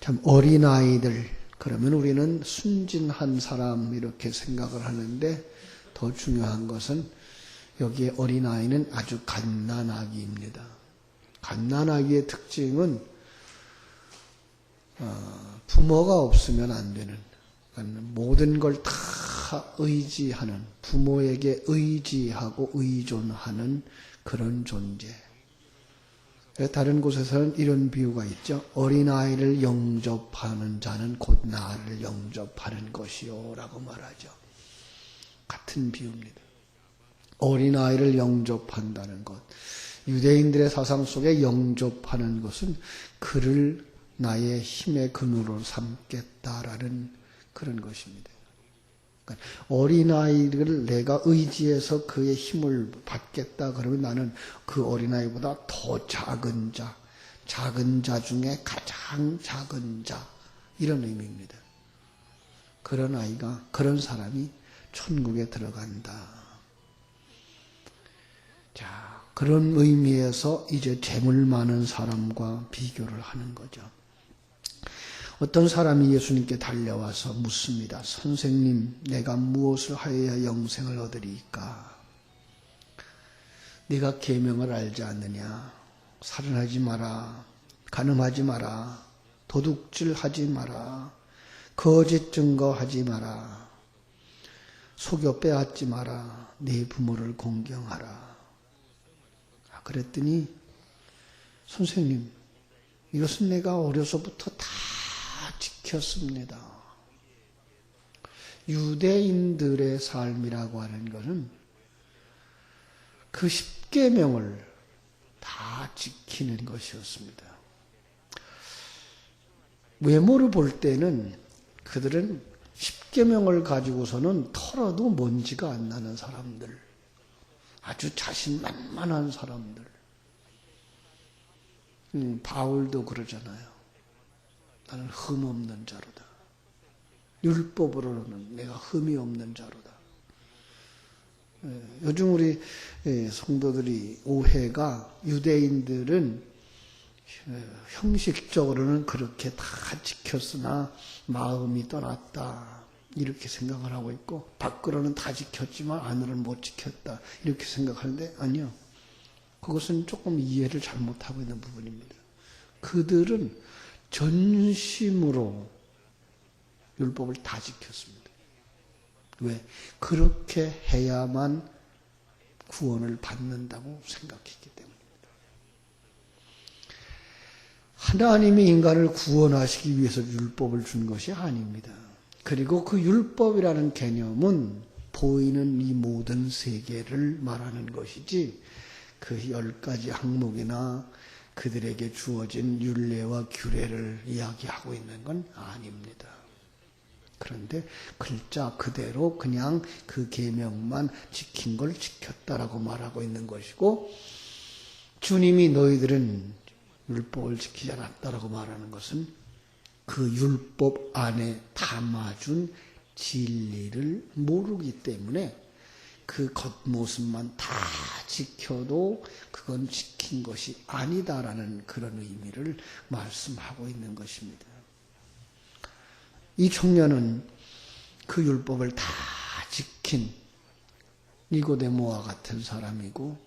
참 어린아이들, 그러면 우리는 순진한 사람 이렇게 생각을 하는데 더 중요한 것은 여기에 어린아이는 아주 갓난아기입니다. 갓난아기의 특징은 부모가 없으면 안 되는, 모든 걸 다 의지하는, 부모에게 의지하고 의존하는 그런 존재. 다른 곳에서는 이런 비유가 있죠. 어린아이를 영접하는 자는 곧 나를 영접하는 것이요 라고 말하죠. 같은 비유입니다. 어린아이를 영접한다는 것. 유대인들의 사상 속에 영접하는 것은 그를 나의 힘의 근원으로 삼겠다라는 그런 것입니다. 그러니까 어린아이를 내가 의지해서 그의 힘을 받겠다 그러면 나는 그 어린아이보다 더 작은 자 중에 가장 작은 자, 이런 의미입니다. 그런 아이가, 그런 사람이 천국에 들어간다. 자, 그런 의미에서 이제 재물 많은 사람과 비교를 하는 거죠. 어떤 사람이 예수님께 달려와서 묻습니다. 선생님, 내가 무엇을 하여야 영생을 얻으리까? 네가 계명을 알지 않느냐? 살인하지 마라, 간음하지 마라, 도둑질하지 마라, 거짓 증거하지 마라, 속여 빼앗지 마라, 네 부모를 공경하라. 그랬더니 선생님, 이것은 내가 어려서부터 다 지켰습니다. 유대인들의 삶이라고 하는 것은 그 십계명을 다 지키는 것이었습니다. 외모를 볼 때는 그들은 십계명을 가지고서는 털어도 먼지가 안 나는 사람들, 아주 자신만만한 사람들. 바울도 그러잖아요. 나는 흠 없는 자로다. 율법으로는 내가 흠이 없는 자로다. 요즘 우리 성도들이 오해가, 유대인들은 형식적으로는 그렇게 다 지켰으나 마음이 떠났다, 이렇게 생각을 하고 있고, 밖으로는 다 지켰지만 안으로는 못 지켰다, 이렇게 생각하는데 아니요. 그것은 조금 이해를 잘못하고 있는 부분입니다. 그들은 전심으로 율법을 다 지켰습니다. 왜? 그렇게 해야만 구원을 받는다고 생각했기 때문입니다. 하나님이 인간을 구원하시기 위해서 율법을 준 것이 아닙니다. 그리고 그 율법이라는 개념은 보이는 이 모든 세계를 말하는 것이지 그 10가지 항목이나 그들에게 주어진 율례와 규례를 이야기하고 있는 건 아닙니다. 그런데 글자 그대로 그냥 그 계명만 지킨 걸 지켰다라고 말하고 있는 것이고, 주님이 너희들은 율법을 지키지 않았다라고 말하는 것은 그 율법 안에 담아준 진리를 모르기 때문에 그 겉모습만 다 지켜도 그건 지킨 것이 아니다라는 그런 의미를 말씀하고 있는 것입니다. 이 청년은 그 율법을 다 지킨 니고데모와 같은 사람이고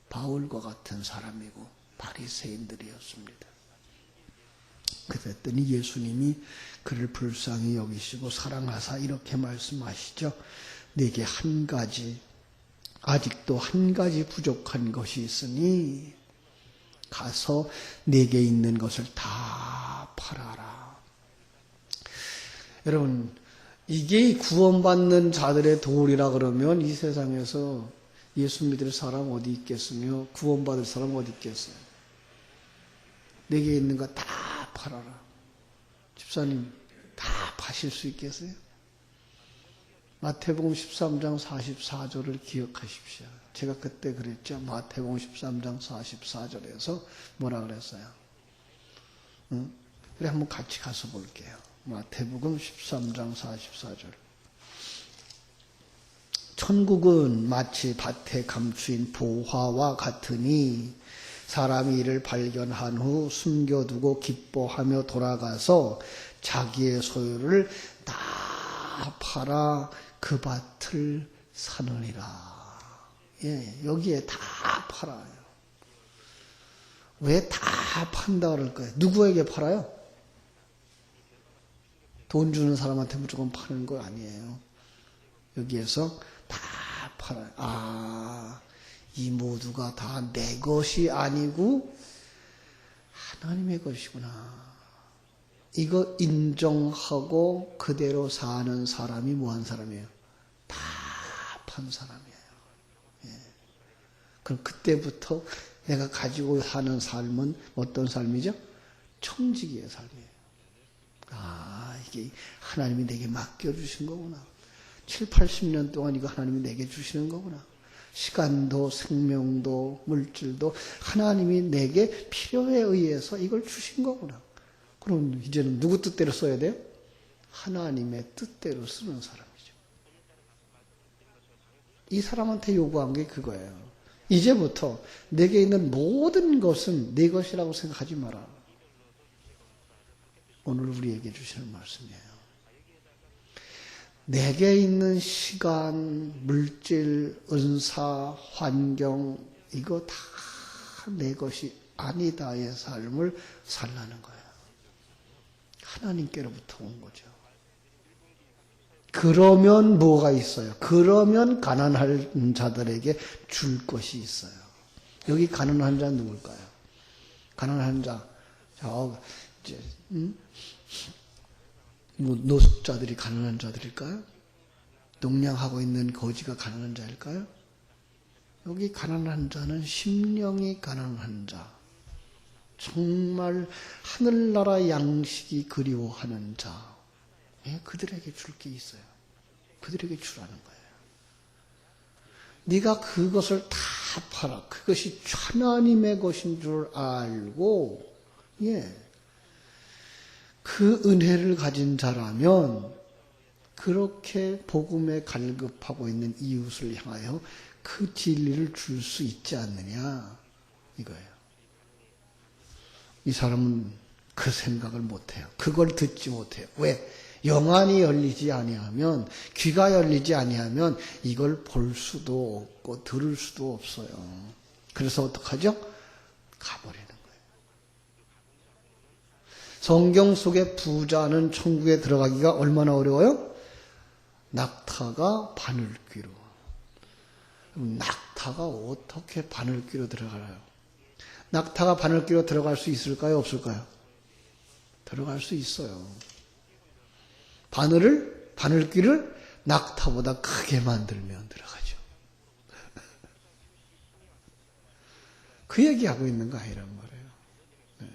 바울과 같은 사람이고 바리새인들이었습니다. 그랬더니 예수님이 그를 불쌍히 여기시고 사랑하사 이렇게 말씀하시죠. 네게 한 가지, 아직도 한 가지 부족한 것이 있으니 가서 네게 있는 것을 다 팔아라. 여러분, 이게 구원받는 자들의 도리라 그러면 이 세상에서 예수 믿을 사람 어디 있겠으며 구원받을 사람 어디 있겠어요? 내게 있는 거 다 팔아라. 집사님, 다 파실 수 있겠어요? 마태복음 13장 44절을 기억하십시오. 제가 그때 그랬죠. 마태복음 13장 44절에서 뭐라 그랬어요? 응? 그래, 한번 같이 가서 볼게요. 마태복음 13장 44절. 천국은 마치 밭에 감추인 보화와 같으니 사람이 이를 발견한 후 숨겨두고 기뻐하며 돌아가서 자기의 소유를 다 팔아 그 밭을 사느니라. 예, 여기에 다 팔아요. 왜 다 판다 그럴까요? 누구에게 팔아요? 돈 주는 사람한테 무조건 파는 거 아니에요. 여기에서 다 팔아요. 아, 이 모두가 다 내 것이 아니고 하나님의 것이구나. 이거 인정하고 그대로 사는 사람이 뭐한 사람이에요? 다 판 사람이에요. 예. 그럼 그때부터 내가 가지고 사는 삶은 어떤 삶이죠? 청지기의 삶이에요. 아, 이게 하나님이 내게 맡겨주신 거구나. 7, 80년 동안 이거 하나님이 내게 주시는 거구나. 시간도 생명도 물질도 하나님이 내게 필요에 의해서 이걸 주신 거구나. 그럼 이제는 누구 뜻대로 써야 돼요? 하나님의 뜻대로 쓰는 사람이죠. 이 사람한테 요구한 게 그거예요. 이제부터 내게 있는 모든 것은 내 것이라고 생각하지 마라. 오늘 우리에게 주시는 말씀이에요. 내게 있는 시간, 물질, 은사, 환경 이거 다 내 것이 아니다의 삶을 살라는 거예요. 하나님께로부터 온 거죠. 그러면 뭐가 있어요? 그러면 가난한 자들에게 줄 것이 있어요. 여기 가난한 자는 누굴까요? 가난한 자, 이제 뭐 노숙자들이 가난한 자들일까요? 농량하고 있는 거지가 가난한 자일까요? 여기 가난한 자는 심령이 가난한 자, 정말 하늘나라 양식이 그리워하는 자, 그들에게 줄 게 있어요. 그들에게 주라는 거예요. 네가 그것을 다 팔아. 그것이 하나님의 것인 줄 알고, 그 은혜를 가진 자라면 그렇게 복음에 갈급하고 있는 이웃을 향하여 그 진리를 줄 수 있지 않느냐 이거예요. 이 사람은 그 생각을 못해요. 그걸 듣지 못해요. 왜? 영안이 열리지 아니하면, 귀가 열리지 아니하면 이걸 볼 수도 없고 들을 수도 없어요. 그래서 어떡하죠? 가버리는 거예요. 성경 속의 부자는 천국에 들어가기가 얼마나 어려워요? 낙타가 바늘귀로. 낙타가 어떻게 바늘귀로 들어가요? 낙타가 바늘귀로 들어갈 수 있을까요? 없을까요? 들어갈 수 있어요. 바늘귀를 낙타보다 크게 만들면 들어가죠. 그 얘기하고 있는 거 아니란 말이에요. 네.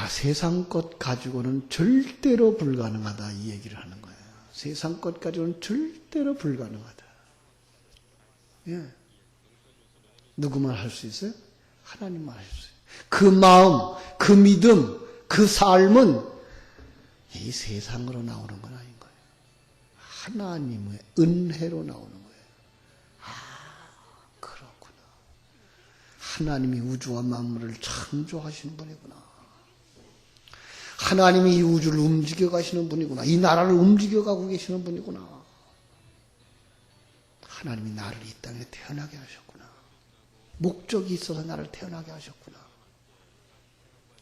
세상 것 가지고는 절대로 불가능하다 이 얘기를 하는 거예요. 세상 것 가지고는 절대로 불가능하다. 예. 누구만 할 수 있어요? 하나님만 할 수 있어요. 그 마음, 그 믿음, 그 삶은 이 세상으로 나오는 건 아닌 거예요. 하나님의 은혜로 나오는 거예요. 아, 그렇구나. 하나님이 우주와 만물을 창조하시는 분이구나. 하나님이 이 우주를 움직여 가시는 분이구나. 이 나라를 움직여 가고 계시는 분이구나. 하나님이 나를 이 땅에 태어나게 하셨구나. 목적이 있어서 나를 태어나게 하셨구나.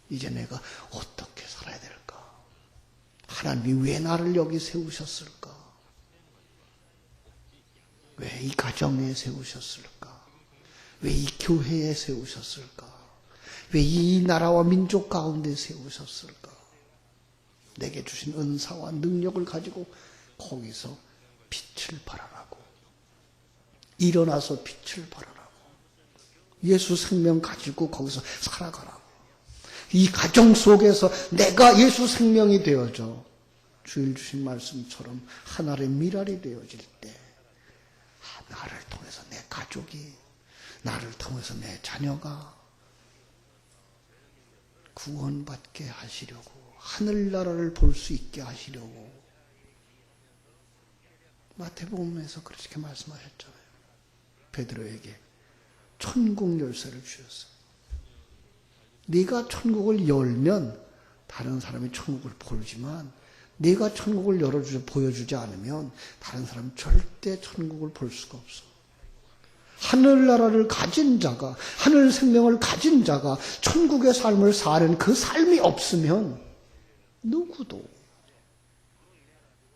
이제 내가 어떻게 살아야 될까? 하나님이 왜 나를 여기 세우셨을까? 왜 이 가정에 세우셨을까? 왜 이 교회에 세우셨을까? 왜 이 나라와 민족 가운데 세우셨을까? 내게 주신 은사와 능력을 가지고 거기서 빛을 발하라고. 일어나서 빛을 발하라고. 예수 생명 가지고 거기서 살아가라고. 이 가정 속에서 내가 예수 생명이 되어져 주일 주신 말씀처럼 하나의 미랄이 되어질 때 나를 통해서 내 가족이, 나를 통해서 내 자녀가 구원받게 하시려고, 하늘나라를 볼 수 있게 하시려고 마태복음에서 그렇게 말씀하셨잖아요. 베드로에게 천국 열쇠를 주셨어요. 네가 천국을 열면 다른 사람이 천국을 보지만 네가 천국을 보여주지 않으면 다른 사람은 절대 천국을 볼 수가 없어. 하늘나라를 가진 자가, 하늘 생명을 가진 자가 천국의 삶을 사는 그 삶이 없으면 누구도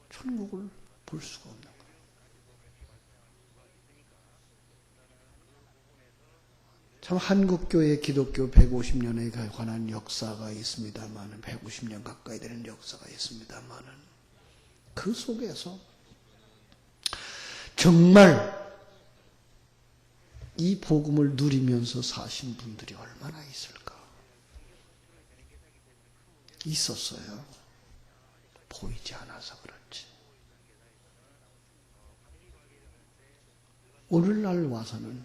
천국을 볼 수가 없는 거예요. 참 한국교회 기독교 150년에 관한 역사가 있습니다만, 150년 가까이 되는 역사가 있습니다만, 그 속에서 정말 이 복음을 누리면서 사신 분들이 얼마나 있을까? 있었어요. 보이지 않아서 그렇지. 오늘날 와서는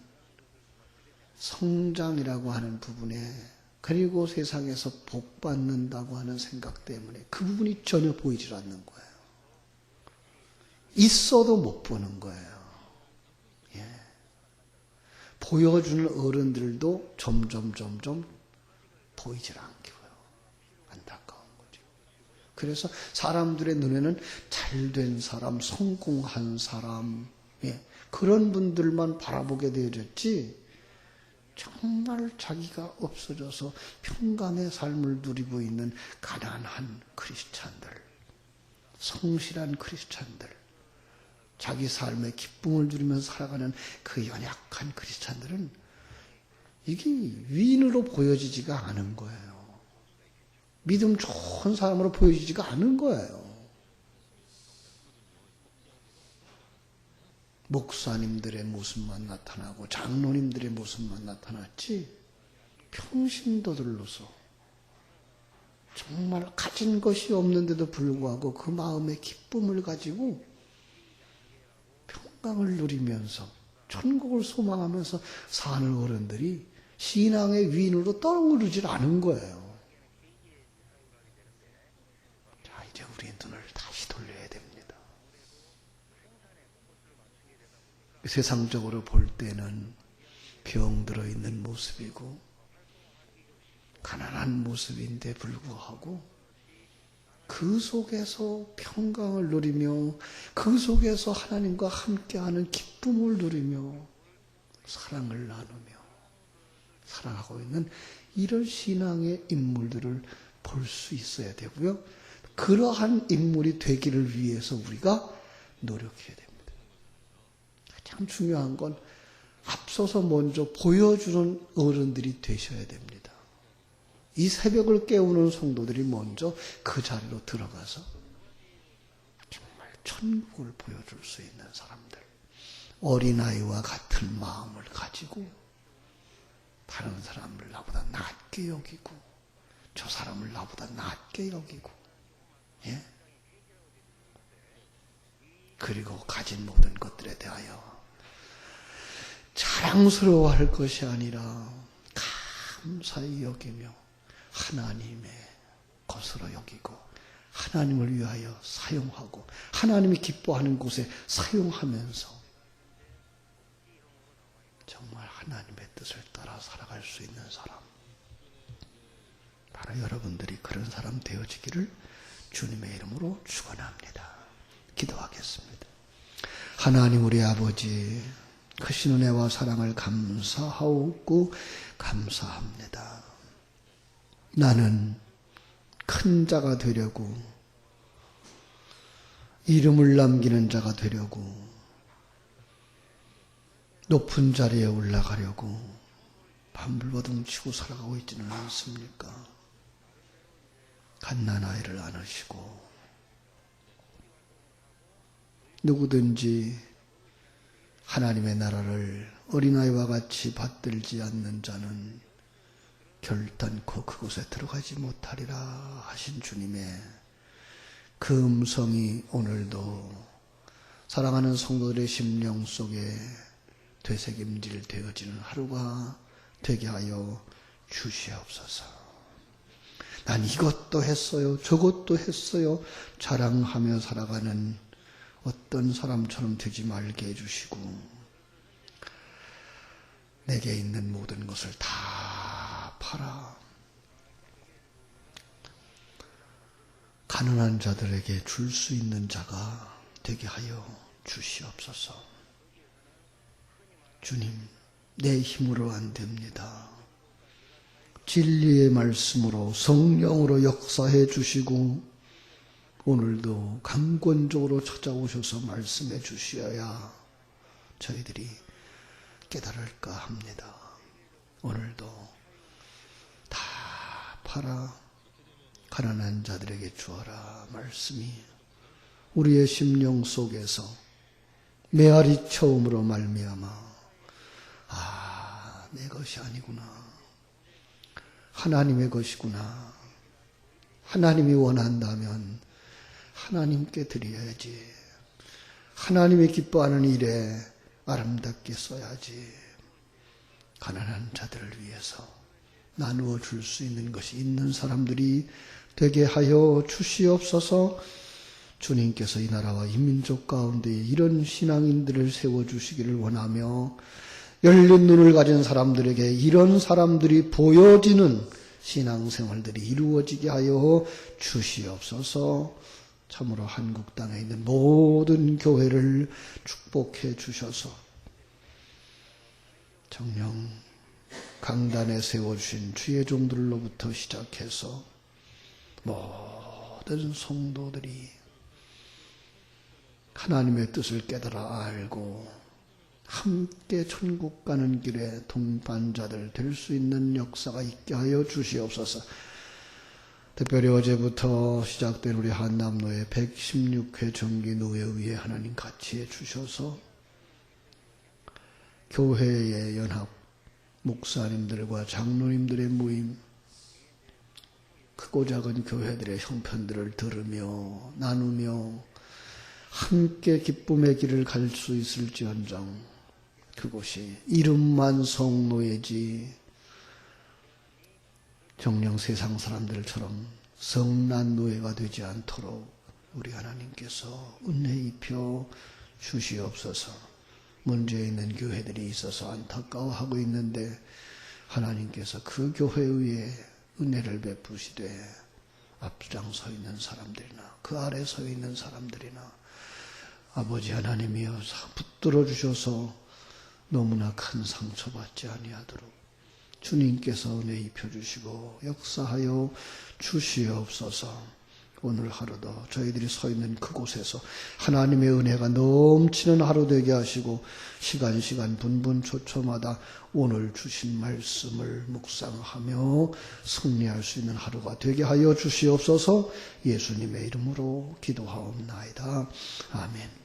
성장이라고 하는 부분에, 그리고 세상에서 복 받는다고 하는 생각 때문에 그 부분이 전혀 보이질 않는 거예요. 있어도 못 보는 거예요. 예. 보여주는 어른들도 점점 보이질 않고요. 안타까운 거죠. 그래서 사람들의 눈에는 잘된 사람, 성공한 사람, 예, 그런 분들만 바라보게 되어졌지, 정말 자기가 없어져서 평강의 삶을 누리고 있는 가난한 크리스찬들, 성실한 크리스찬들, 자기 삶의 기쁨을 누리면서 살아가는 그 연약한 크리스찬들은 이게 위인으로 보여지지가 않은 거예요. 믿음 좋은 사람으로 보여지지가 않은 거예요. 목사님들의 모습만 나타나고 장로님들의 모습만 나타났지, 평신도들로서 정말 가진 것이 없는데도 불구하고 그 마음의 기쁨을 가지고 평강을 누리면서 천국을 소망하면서 사는 어른들이 신앙의 위인으로 떠오르질 않은 거예요. 자, 이제 우리의 눈을 다시 돌려야 됩니다. 세상적으로 볼 때는 병들어 있는 모습이고 가난한 모습인데 불구하고 그 속에서 평강을 누리며 그 속에서 하나님과 함께하는 기쁨을 누리며 사랑을 나누며 살아가고 있는 이런 신앙의 인물들을 볼 수 있어야 되고요. 그러한 인물이 되기를 위해서 우리가 노력해야 됩니다. 가장 중요한 건 앞서서 먼저 보여주는 어른들이 되셔야 됩니다. 이 새벽을 깨우는 성도들이 먼저 그 자리로 들어가서 정말 천국을 보여줄 수 있는 사람들, 어린아이와 같은 마음을 가지고 다른 사람을 나보다 낮게 여기고 저 사람을 나보다 낮게 여기고, 예? 그리고 가진 모든 것들에 대하여 자랑스러워할 것이 아니라 감사히 여기며 하나님의 것으로 여기고 하나님을 위하여 사용하고 하나님이 기뻐하는 곳에 사용하면서 정말 하나님의 뜻을 따라 살아갈 수 있는 사람, 바로 여러분들이 그런 사람 되어지기를 주님의 이름으로 축원합니다. 기도하겠습니다. 하나님 우리 아버지, 크신 은혜와 사랑을 감사하고 감사합니다. 나는 큰 자가 되려고, 이름을 남기는 자가 되려고, 높은 자리에 올라가려고 반불버둥치고 살아가고 있지는 않습니까? 갓난아이를 안으시고 누구든지 하나님의 나라를 어린아이와 같이 받들지 않는 자는 결단코 그곳에 들어가지 못하리라 하신 주님의 그 음성이 오늘도 사랑하는 성도들의 심령 속에 되새김질 되어지는 하루가 되게 하여 주시옵소서. 난 이것도 했어요, 저것도 했어요 자랑하며 살아가는 어떤 사람처럼 되지 말게 해주시고, 내게 있는 모든 것을 다 팔아 가난한 자들에게 줄 수 있는 자가 되게 하여 주시옵소서. 주님, 내 힘으로 안 됩니다. 진리의 말씀으로 성령으로 역사해 주시고 오늘도 강권적으로 찾아오셔서 말씀해 주셔야 저희들이 깨달을까 합니다. 오늘도 다 팔아 가난한 자들에게 주어라 말씀이 우리의 심령 속에서 메아리 처음으로 말미암아 내 것이 아니구나. 하나님의 것이구나. 하나님이 원한다면 하나님께 드려야지. 하나님이 기뻐하는 일에 아름답게 써야지. 가난한 자들을 위해서 나누어 줄 수 있는 것이 있는 사람들이 되게 하여 주시옵소서. 주님께서 이 나라와 이 민족 가운데 이런 신앙인들을 세워주시기를 원하며 열린 눈을 가진 사람들에게 이런 사람들이 보여지는 신앙생활들이 이루어지게 하여 주시옵소서. 참으로 한국 땅에 있는 모든 교회를 축복해 주셔서 정녕 강단에 세워주신 주의 종들로부터 시작해서 모든 성도들이 하나님의 뜻을 깨달아 알고 함께 천국 가는 길에 동반자들 될 수 있는 역사가 있게 하여 주시옵소서. 특별히 어제부터 시작된 우리 한남로의 116회 정기 노예의회 하나님 같이 해주셔서 교회의 연합 목사님들과 장로님들의 모임, 크고 작은 교회들의 형편들을 들으며 나누며 함께 기쁨의 길을 갈 수 있을지언정 그곳이 이름만 성노예지 정녕 세상 사람들처럼 성난 노예가 되지 않도록 우리 하나님께서 은혜 입혀 주시옵소서. 문제 있는 교회들이 있어서 안타까워하고 있는데 하나님께서 그 교회 위에 은혜를 베푸시되 앞장 서 있는 사람들이나 그 아래 서 있는 사람들이나 아버지 하나님이여 붙들어 주셔서 너무나 큰 상처받지 아니하도록 주님께서 은혜 입혀주시고 역사하여 주시옵소서. 오늘 하루도 저희들이 서 있는 그곳에서 하나님의 은혜가 넘치는 하루 되게 하시고 시간 분분초초마다 오늘 주신 말씀을 묵상하며 승리할 수 있는 하루가 되게 하여 주시옵소서. 예수님의 이름으로 기도하옵나이다. 아멘.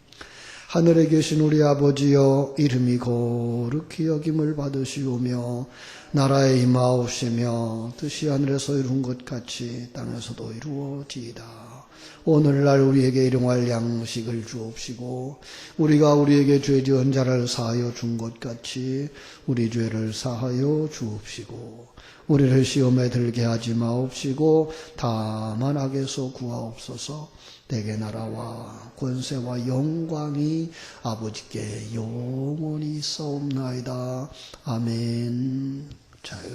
하늘에 계신 우리 아버지여, 이름이 거룩히 여김을 받으시오며 나라에 임하옵시며 뜻이 하늘에서 이룬 것 같이 땅에서도 이루어지이다. 오늘날 우리에게 일용할 양식을 주옵시고 우리가 우리에게 죄 지은 자를 사하여 준 것 같이 우리 죄를 사하여 주옵시고 우리를 시험에 들게 하지 마옵시고 다만 악에서 구하옵소서. 내게 나라와 권세와 영광이 아버지께 영원히 있사옵나이다. 아멘. 자,